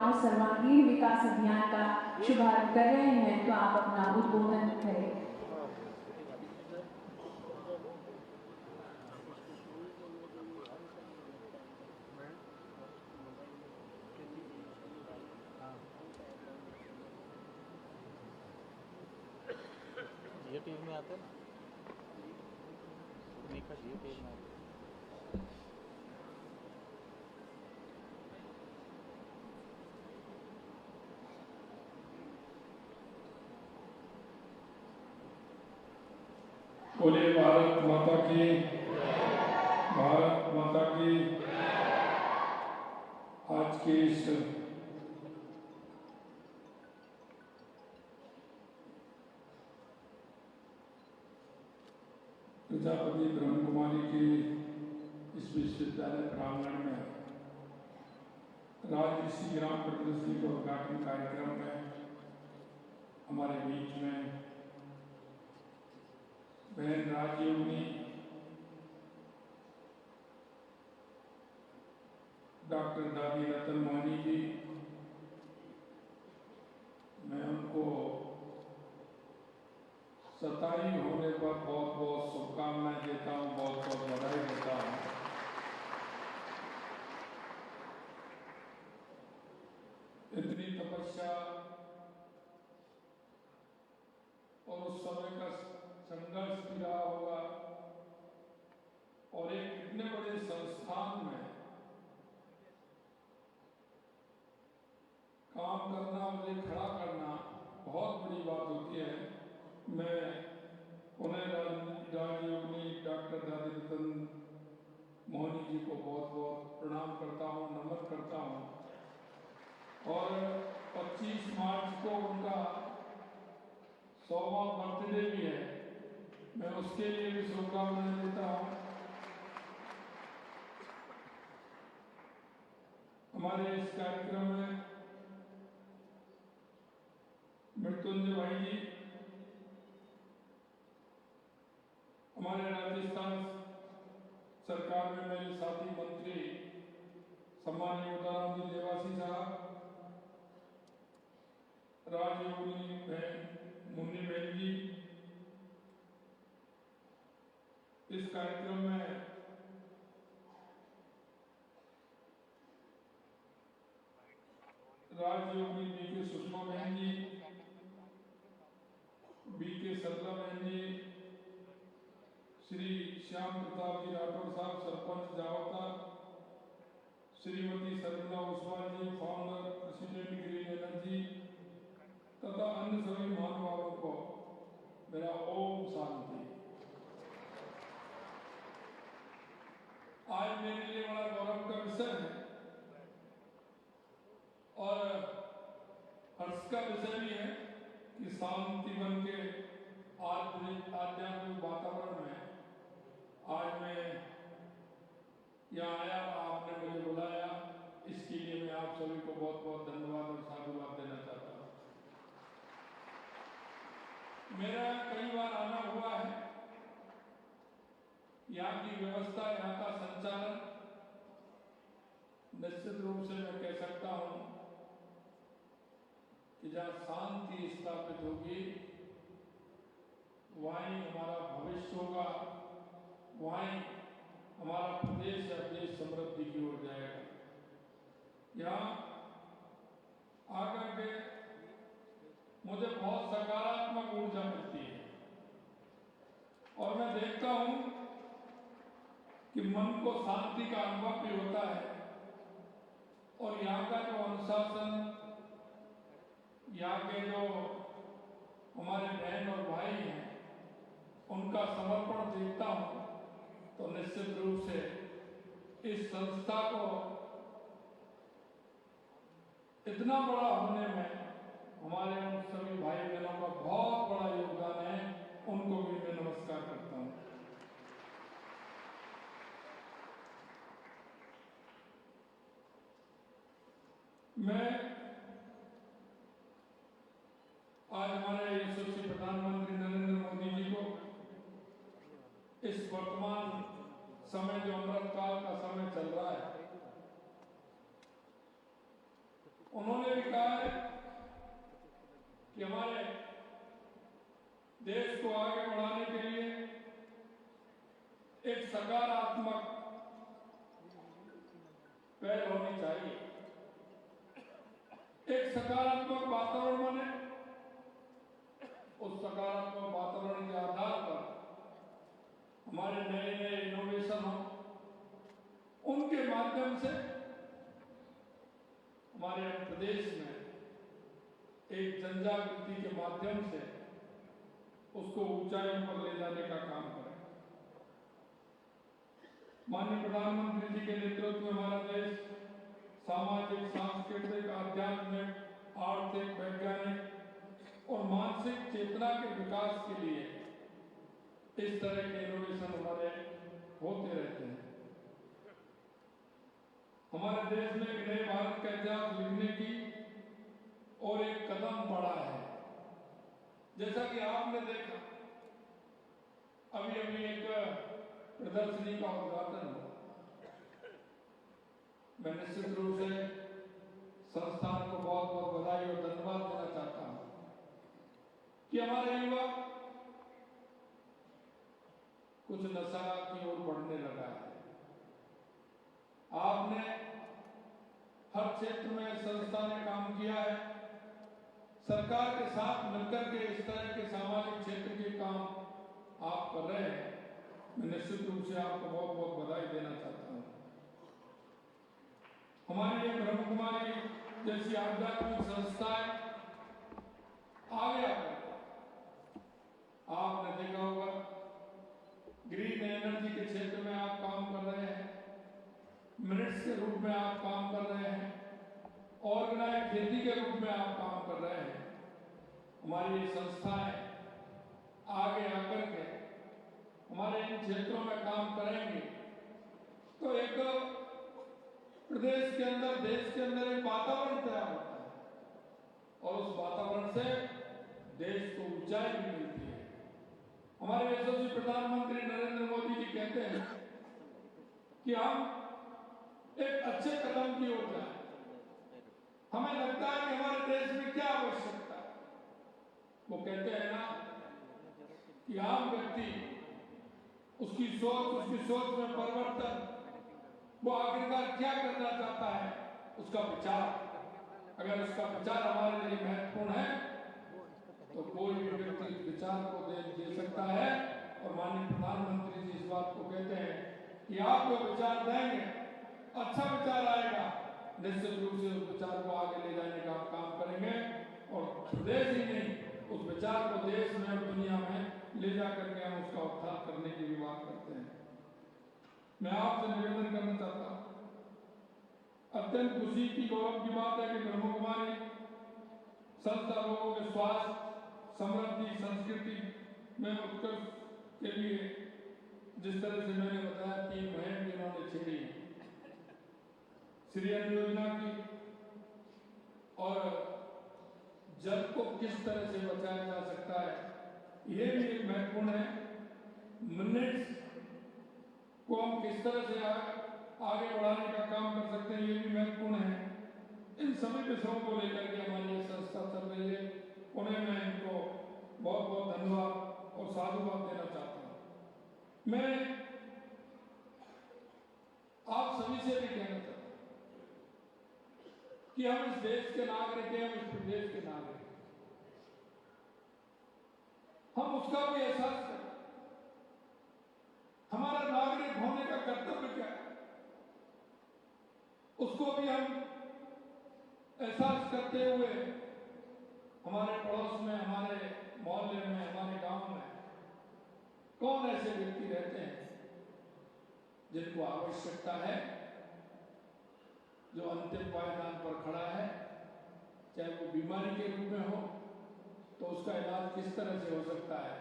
और सर्वांगीण विकास अभियान का शुभारंभ कर रहे हैं, तो आप अपना उद्बोधन करें। ये टीम में आते हैं ना, निखत ये टीम में आते हैं। बोले भारत माता की, भारत माता की। आज के इस प्रजापति ब्रह्म कुमारी के इस विश्वविद्यालय प्रांगण में राजऋषि ग्राम प्रदर्शनी के उद्घाटन कार्यक्रम में हमारे बीच में बहन राजयोगिनी डॉक्टर दादी रतन मोहनी जी, मैं उनको 27 होने पर बहुत बहुत शुभकामनाएं देता हूँ, बहुत बहुत बधाई देता हूँ। इतनी तपस्या और उस समय का संघर्ष भी रहा होगा, और एक इतने बड़े संस्थान में काम करना, उन्हें खड़ा करना बहुत बड़ी बात होती है। मैं उन्हें राजयोगिनी डॉक्टर दादी रतन मोहनी जी को बहुत बहुत प्रणाम करता हूँ, नमन करता हूँ। और 25 मार्च को उनका 100वां बर्थडे भी है, मैं उसके लिए भी शुभकामनाएं देता हूँ। हमारे इस कार्यक्रम में मृत्युंजय भाई जी, हमारे राजस्थान सरकार में मेरे साथी मंत्री सम्माननीय उदयराम जी देवासी साहब, राजयोगिनी बहन मुन्नी बहन जी, इस कार्यक्रम में राजयोगिनी बीके सुषमा बहन जी, बीके सरला बहन जी, श्री श्याम प्रताप जी राठौर साहब सरपंच जावता, श्रीमती सरला ओसवाल जी फाउंडर प्रेसिडेंट ग्रीन एनर्जी, तथा अन्य सभी महानुभावों को मेरा ओम शांति। आज मेरे लिए बड़ा गौरव का विषय है और हर्ष का विषय भी है कि शांति वन के आध्यात्मिक वातावरण में आज मैं यहाँ आया, आपने मुझे बुलाया, इसके लिए मैं आप सभी को बहुत बहुत धन्यवाद और साधुवाद देना चाहता हूँ। मेरा कई बार आना हुआ है, यहाँ की व्यवस्था, यहाँ का संचालन निश्चित रूप से मैं कह सकता हूँ कि जहाँ शांति स्थापित होगी वहीं हमारा भविष्य होगा, वहीं हमारा प्रदेश या देश समृद्धि की ओर जाएगा। यहाँ आकर के मुझे बहुत सकारात्मक ऊर्जा मिलती है और मैं देखता हूँ कि मन को शांति का अनुभव भी होता है और यहाँ का जो अनुशासन, यहाँ के जो हमारे बहन और भाई हैं, उनका समर्पण देखता हूँ तो निश्चित रूप से इस संस्था को इतना बड़ा होने में हमारे उन सभी भाई बहनों का बहुत बड़ा योगदान है, उनको भी मैं नमस्कार करता हूँ। मैं आज हमारे यशस्वी प्रधानमंत्री नरेंद्र मोदी जी को इस वर्तमान समय जो अमृतकाल का समय चल रहा है, उन्होंने भी कहा है कि हमारे देश को आगे बढ़ाने के लिए एक सकारात्मक पहल होनी चाहिए। एक सकारात्मक वातावरण बने, उस सकारात्मक वातावरण के आधार पर हमारे नए नए इनोवेशन हो, उनके माध्यम से हमारे प्रदेश में एक जनजागृति के माध्यम से उसको ऊंचाइयों पर ले जाने का काम करें। माननीय प्रधानमंत्री जी के नेतृत्व में हमारा देश सामाजिक, सांस्कृतिक, आध्यात्मिक, आर्थिक, वैज्ञानिक और मानसिक चेतना के विकास के लिए इस तरह के इनोवेशन हमारे होते रहते हैं। हमारे देश में एक नए भारत का इतिहास लिखने की और एक कदम बढ़ा है। जैसा कि आपने देखा, अभी अभी एक प्रदर्शनी का उद्घाटन हुआ। मैं निश्चित रूप से संस्थान को बहुत बहुत बधाई और धन्यवाद देना चाहता हूं कि हमारे युवा कुछ नशा की ओर बढ़ने लगा है। आपने हर क्षेत्र में संस्था ने काम किया है। सरकार के साथ मिलकर के इस तरह के सामाजिक क्षेत्र के काम आप कर रहे हैं। मैं निश्चित रूप से आपको बहुत बहुत बधाई देना चाहता हूं। हमारी ये ब्रह्म कुमारी जैसी आध्यात्मिक संस्थाएं आगे आकर आपने देखा होगा ग्रीन एनर्जी के क्षेत्र में आप काम कर रहे हैं, मिनट्स के रूप में आप काम कर रहे हैं, ऑर्गेनाइज खेती के रूप में आप काम कर रहे हैं। हमारी ये संस्थाएं आगे आकर के हमारे इन क्षेत्रों में काम करेंगे तो एक प्रदेश के अंदर, देश के अंदर एक वातावरण तैयार होता है और उस वातावरण से देश को ऊंचाई भी मिलती है। हमारे यशस्वी प्रधानमंत्री नरेंद्र मोदी जी कहते हैं कि हम एक अच्छे कदम की ओर जाएं। हमें लगता है कि हमारे देश में क्या आवश्यकता है। वो कहते हैं ना कि आम व्यक्ति उसकी सोच में परिवर्तन, वो आखिरकार क्या करना चाहता है, उसका विचार, अगर उसका विचार हमारे लिए महत्वपूर्ण है तो कोई भी व्यक्ति विचार को दे सकता है। और माननीय प्रधानमंत्री जी इस बात को कहते हैं कि आप जो विचार देंगे, अच्छा विचार आएगा, निश्चित रूप से उस विचार को आगे ले जाने का काम करेंगे और प्रदेश ही नहीं, उस विचार को देश में और दुनिया में ले जाकर के हम उसका उत्थान करने की भी बात करते हैं। मैं आपसे निवेदन करना चाहता हूं, अत्यंत खुशी की, गौरव की बात है कि ब्रह्म कुमारी संस्था लोगों के स्वास्थ्य, समृद्धि, संस्कृति में उत्कर्ष के लिए जिस तरह से मैंने बताया 3 मुहिम इन्होंने छेड़ी है, श्रीअन्न योजना की, और जल को किस तरह से बचाया जा सकता है, ये भी एक महत्वपूर्ण है। मिनट्स को हम किस तरह से आगे बढ़ाने का काम कर सकते हैं, ये भी महत्वपूर्ण है। इन सभी विषयों को लेकर के हमारी ये संस्था चल रही है। उन्हें मैं इनको बहुत बहुत धन्यवाद और साधुवाद देना चाहता हूँ। मैं आप सभी से भी कहना चाहता हूँ कि हम इस देश के नागरिक हैं, हम इस प्रदेश के नागरिक हैं, हम उसका भी एहसास करें। हमारा नागरिक होने का कर्तव्य क्या है, उसको भी हम एहसास करते हुए हमारे पड़ोस में, हमारे मोहल्ले में, हमारे गांव में कौन ऐसे व्यक्ति रहते हैं जिनको आवश्यकता है, जो अंतिम पायदान पर खड़ा है, चाहे वो बीमारी के रूप में हो तो उसका इलाज किस तरह से हो सकता है।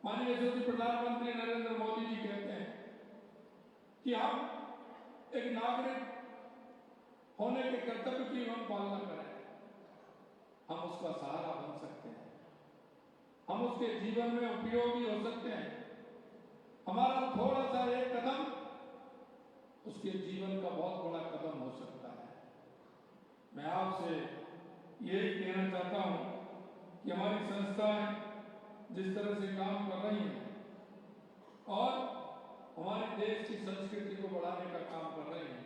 माननीय यशस्वी प्रधानमंत्री नरेंद्र मोदी जी कहते हैं कि हम एक नागरिक होने के कर्तव्य की हम पालना करें, हम उसका सहारा बन सकते हैं, हम उसके जीवन में उपयोगी हो सकते हैं। हमारा थोड़ा सा एक कदम उसके जीवन का बहुत बड़ा कदम हो सकता है। मैं आपसे यही कहना चाहता हूँ कि हमारी संस्थाएं जिस तरह से काम कर रही हैं और हमारे देश की संस्कृति को बढ़ाने का काम कर रही हैं,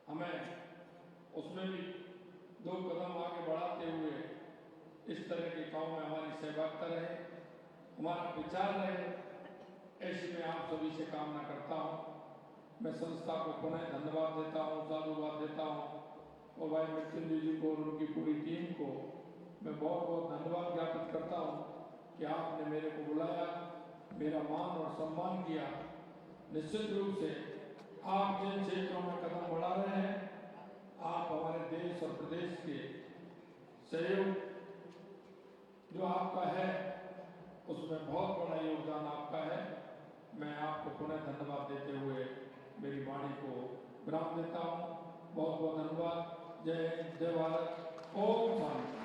हमें उसमें भी 2 कदम आगे बढ़ाते हुए इस तरह के काम में हमारी सहभागिता रहे, हमारा विचार रहे, ऐसी मैं आप सभी से कामना करता हूँ। मैं संस्था को पुनः धन्यवाद देता हूँ, साधुवाद देता हूँ और भाई मृत्युंजय जी को और उनकी पूरी टीम को मैं बहुत बहुत धन्यवाद ज्ञापित करता हूँ कि आपने मेरे को बुलाया, मेरा मान और सम्मान किया। निश्चित रूप से आप जिन क्षेत्रों में कदम बढ़ा रहे हैं, आप हमारे देश और प्रदेश के सहयोग जो आपका है उसमें बहुत बड़ा योगदान आपका है। मैं आपको पुनः धन्यवाद देते हुए मेरी वाणी को विराम देता हूँ। बहुत बहुत धन्यवाद। जय हिंद, जय भारत, ओम शांति।